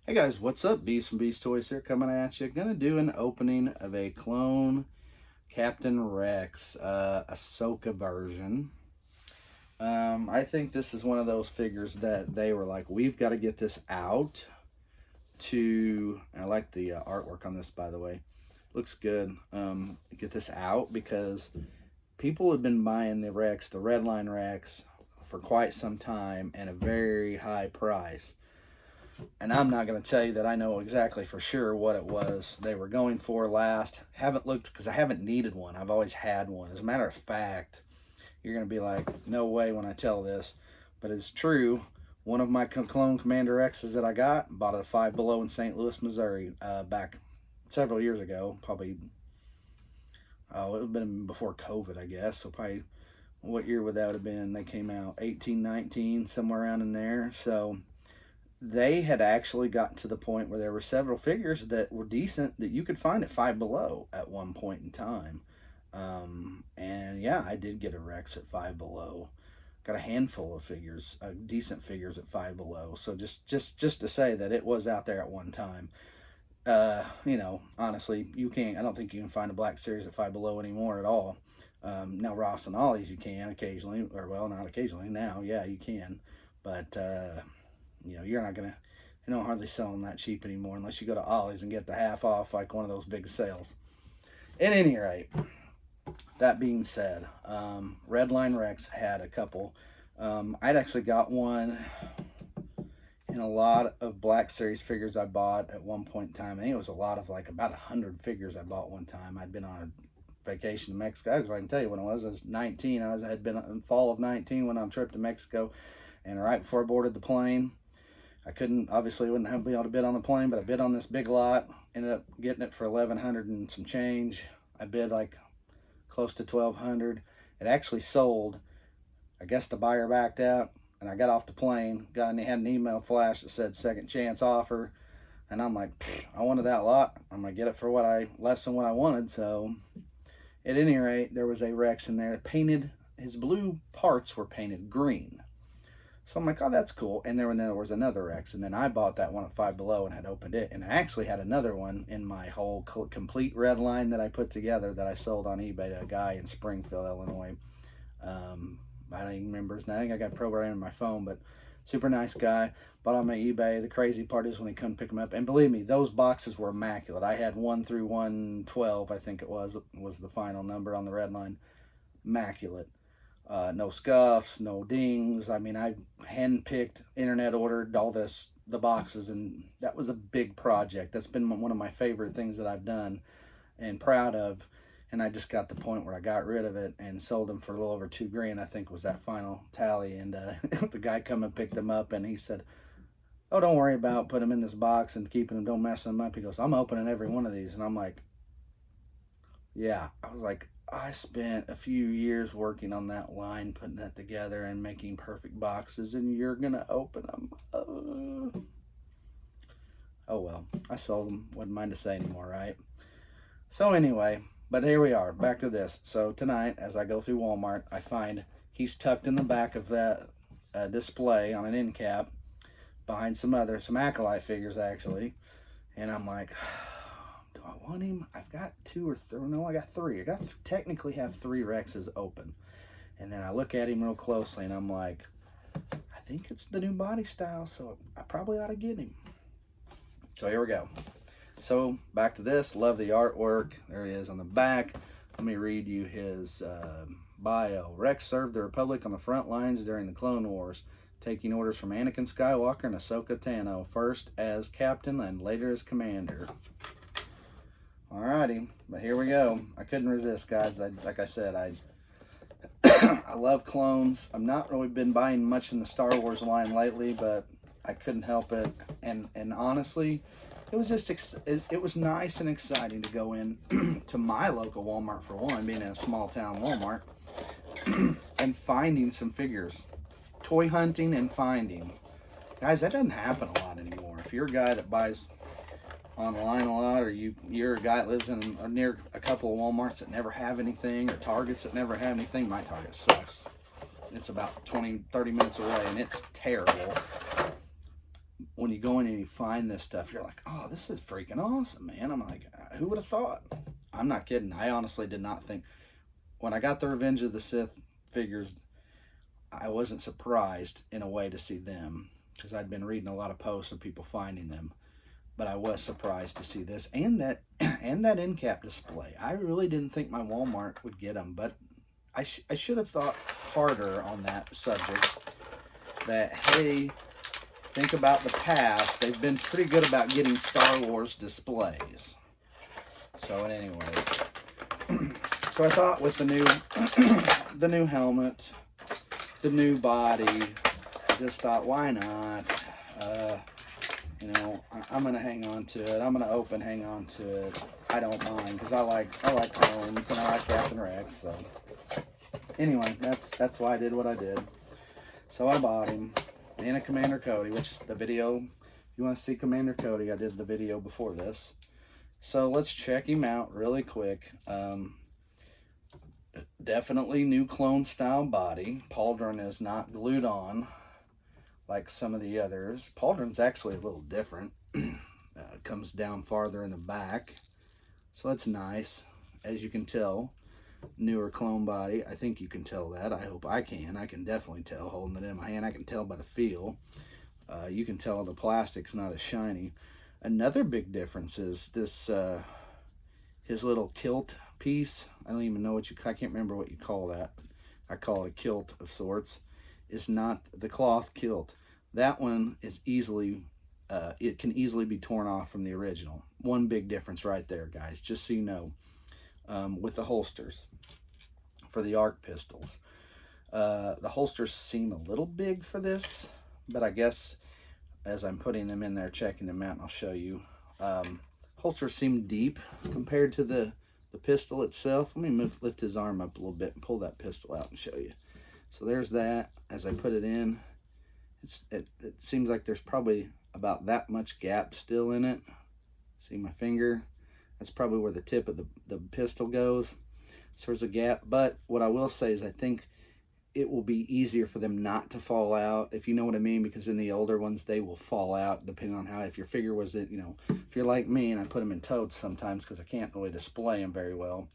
Hey guys, what's up? Beast from Beast Toys here, coming at you. Gonna do an opening of a clone Captain Rex, Ahsoka version. I think this is one of those figures that they were like, we've got to get this out to. I like the artwork on this, by the way. Looks good. Get this out because people have been buying the Rex, the Redline Rex, for quite some time and a very high price. And I'm not going to tell you that I know exactly for sure what it was they were going for last. Haven't looked because I haven't needed one. I've always had one. As a matter of fact, you're going to be like, no way when I tell this, but it's true. One of my clone Commander X's that I bought it at Five Below in St. Louis, Missouri, back several years ago. Probably, it would have been before COVID, I guess. So probably, what year would that have been? They came out 18, 19, somewhere around in there. So they had actually gotten to the point where there were several figures that were decent that you could find at Five Below at one point in time. And yeah, I did get a Rex at Five Below. Got a handful of figures, decent figures at Five Below. So just to say that it was out there at one time. Honestly, you can't. I don't think you can find a Black Series at Five Below anymore at all. Now Ross and Ollie's you can occasionally, or well, not occasionally. Now, yeah, you can, but you're not gonna. You don't hardly sell them that cheap anymore unless you go to Ollie's and get the half off, like one of those big sales. At any rate, that being said, Redline Rex had a couple. I'd actually got one in a lot of Black Series figures I bought at one point in time. I think it was a lot of like about 100 figures I bought one time. I'd been on a vacation to Mexico. I can tell you when I was 19. I had been in fall of 19 went on a trip to Mexico, and right before I boarded the plane, I wouldn't have been able to bid on the plane, but I bid on this big lot. Ended up getting it for 1,100 and some change. I bid like close to 1,200. It actually sold. I guess the buyer backed out, and I got off the plane. Had an email flash that said second chance offer, and I'm like, I wanted that lot. I'm gonna get it for less than what I wanted. So, at any rate, there was a Rex in there painted. His blue parts were painted green. So I'm like, oh, that's cool. And there was another Rex. And then I bought that one at Five Below and had opened it. And I actually had another one in my whole complete red line that I put together that I sold on eBay to a guy in Springfield, Illinois. I don't even remember his name. I think I got programmed in my phone, but super nice guy. Bought on my eBay. The crazy part is when he come pick them up. And believe me, those boxes were immaculate. I had 1 through 112, I think it was the final number on the red line. Immaculate. No scuffs, no dings. I mean, I hand-picked, internet ordered the boxes, and that was a big project. That's been one of my favorite things that I've done and proud of. And I just got the point where I got rid of it and sold them for a little over $2,000, I think was that final tally. And the guy come and picked them up, and he said, oh, don't worry about putting them in this box and keeping them, don't mess them up. He goes, I'm opening every one of these. And I'm like, yeah. I was like, I spent a few years working on that line, putting that together and making perfect boxes, and you're gonna open them. Oh well, I sold them. Wouldn't mind to say anymore, right? So anyway, but here we are, back to this. So tonight, as I go through Walmart, I find he's tucked in the back of that display on an end cap, behind some Acolyte figures actually, and I'm like, do I want him? I've got 2 or 3. No, I got 3. Technically have 3 Rexes open. And then I look at him real closely and I'm like, I think it's the new body style, so I probably ought to get him. So here we go. So back to this. Love the artwork. There he is on the back. Let me read you his bio. Rex served the Republic on the front lines during the Clone Wars, taking orders from Anakin Skywalker and Ahsoka Tano, first as captain and later as commander. Alrighty, but here we go. I couldn't resist, guys. Like I said, I love clones. I've not really been buying much in the Star Wars line lately, but I couldn't help it. And honestly, it was just it was nice and exciting to go in to my local Walmart, for one, being in a small town Walmart, and finding some figures, toy hunting and finding. Guys, that doesn't happen a lot anymore. If you're a guy that buys online a lot, or you're a guy that lives in or near a couple of Walmarts that never have anything, or Targets that never have anything. My Target sucks. It's about 20-30 minutes away, and it's terrible. when you go in and you find this stuff, you're like, oh, this is freaking awesome, man. I'm like, who would have thought? I'm not kidding. I honestly did not think, when I got the Revenge of the Sith figures, I wasn't surprised in a way to see them, because I'd been reading a lot of posts of people finding them, but I was surprised to see this and that and that end cap display. I really didn't think my Walmart would get them, but I should have thought harder on that subject. That, hey, think about the past. They've been pretty good about getting Star Wars displays. So anyway, so I thought with the new the new helmet, the new body, I just thought, why not? You know, I'm gonna hang on to it. I'm gonna hang on to it. I don't mind, because I like clones and I like Captain Rex. So anyway, that's why I did what I did. So I bought him, and a Commander Cody, which the video, if you want to see Commander Cody, I did the video before this. So let's check him out really quick. Definitely new clone style body. Pauldron is not glued on like some of the others. Pauldron's actually a little different. Comes down farther in the back, so that's nice. As you can tell, newer clone body. I think you can tell that. I hope I can. I can definitely tell holding it in my hand. I can tell by the feel. You can tell the plastic's not as shiny. Another big difference is this, his little kilt piece. I don't even know I can't remember what you call that. I call it a kilt of sorts. Is not the cloth kilt. That one is easily, it can easily be torn off from the original. One big difference right there, guys, just so you know. With the holsters for the ARC pistols. The holsters seem a little big for this, but I guess as I'm putting them in there, checking them out, and I'll show you. Holsters seem deep compared to the pistol itself. Let me lift his arm up a little bit and pull that pistol out and show you. So there's that. As I put it in, it seems like there's probably about that much gap still in it. See my finger? That's probably where the tip of the pistol goes. So there's a gap. But what I will say is I think it will be easier for them not to fall out, if you know what I mean, because in the older ones, they will fall out depending on how, if your figure was, you know, if you're like me and I put them in totes sometimes because I can't really display them very well.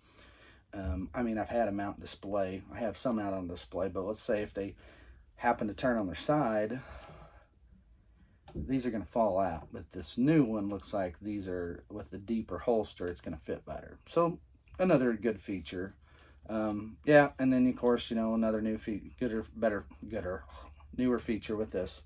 I mean, I've had them out on display. I have some out on display, but let's say if they happen to turn on their side, these are going to fall out. But this new one looks like these are, with the deeper holster, it's going to fit better. So another good feature. Yeah, and then of course, you know, another new newer feature with this,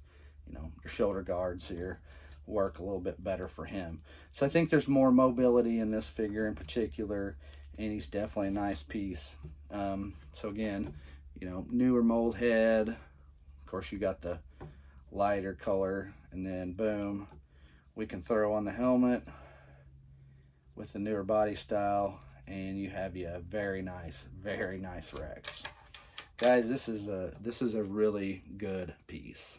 you know, your shoulder guards here work a little bit better for him. So I think there's more mobility in this figure in particular, and he's definitely a nice piece. So again, you know, newer mold head. Of course, you got the lighter color, and then boom, we can throw on the helmet with the newer body style, and you have a very nice Rex. Guys, this is a really good piece.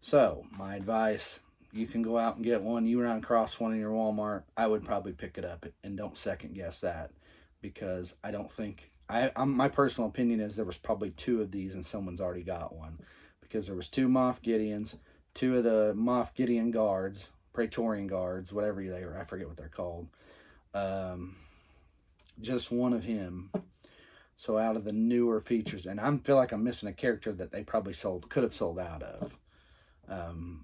So my advice, you can go out and get one. You run across one in your Walmart, I would probably pick it up, and don't second guess that, because I don't think, my personal opinion is there was probably 2 of these and someone's already got one, because there was 2 Moff Gideons, 2 of the Moff Gideon guards, Praetorian guards, whatever they are, I forget what they're called. Just one of him. So out of the newer features, and I feel like I'm missing a character that they probably could have sold out of.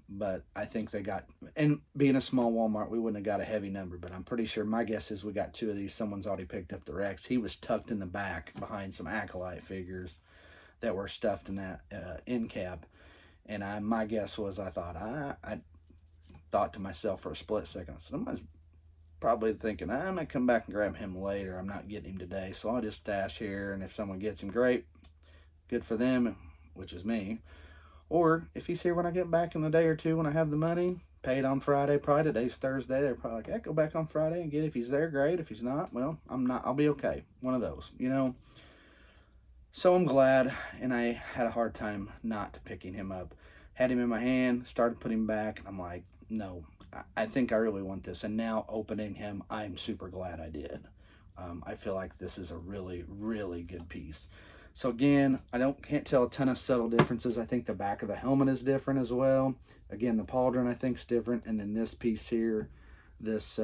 But I think they got, and being a small Walmart, we wouldn't have got a heavy number, but I'm pretty sure, my guess is we got 2 of these. Someone's already picked up the Rex. He was tucked in the back behind some Acolyte figures that were stuffed in that end cap. And my guess was, I thought to myself for a split second, I said, I was probably thinking, I might come back and grab him later. I'm not getting him today, so I'll just stash here, and if someone gets him, great. Good for them, which is me. Or if he's here when I get back in a day or 2 when I have the money, paid on Friday, probably today's Thursday, they're probably like, yeah, go back on Friday and get it. If he's there, great. If he's not, well, I'll be okay. One of those, you know. So I'm glad, and I had a hard time not picking him up. Had him in my hand, started putting him back, and I'm like, no, I think I really want this. And now opening him, I'm super glad I did. I feel like this is a really, really good piece. So again, can't tell a ton of subtle differences. I think the back of the helmet is different as well. Again, the pauldron I think is different, and then this piece here, this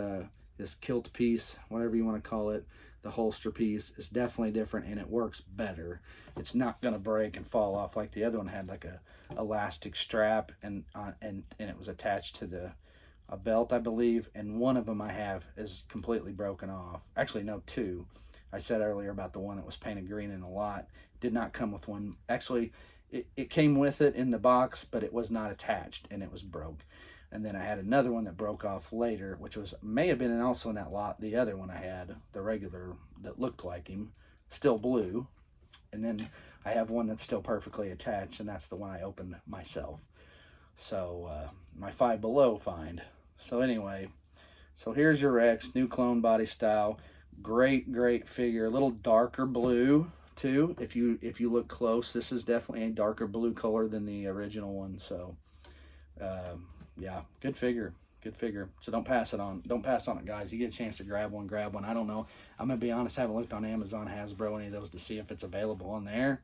this kilt piece, whatever you want to call it, the holster piece is definitely different, and it works better. It's not gonna break and fall off like the other one had, like a elastic strap, and it was attached to a belt, I believe, and one of them I have is completely broken off. Actually, no, two. I said earlier about the one that was painted green in a lot. Did not come with one. Actually, it came with it in the box, but it was not attached, and it was broke. And then I had another one that broke off later, which may have been also in that lot. The other one I had, the regular that looked like him, still blue. And then I have one that's still perfectly attached, and that's the one I opened myself. So my Five Below find. So anyway, so here's your Rex, new clone body style. Great figure. A little darker blue too. If you look close, this is definitely a darker blue color than the original one. So yeah, good figure. Good figure. So don't pass it on. Don't pass on it, guys. You get a chance to grab one, grab one. I don't know. I'm gonna be honest. I haven't looked on Amazon, Hasbro, any of those to see if it's available on there.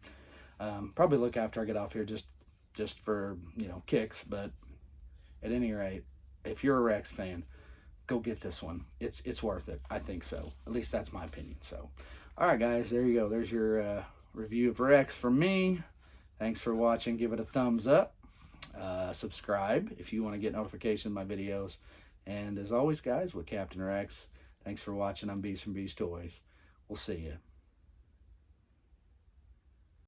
Probably look after I get off here, just for kicks. But at any rate, if you're a Rex fan, go get this one. It's worth it. I think so. At least that's my opinion. So, all right, guys, there you go. There's your review of Rex from me. Thanks for watching. Give it a thumbs up. Subscribe if you want to get notifications of my videos. And as always, guys, with Captain Rex, thanks for watching. I'm Beast from Beast Toys. We'll see you.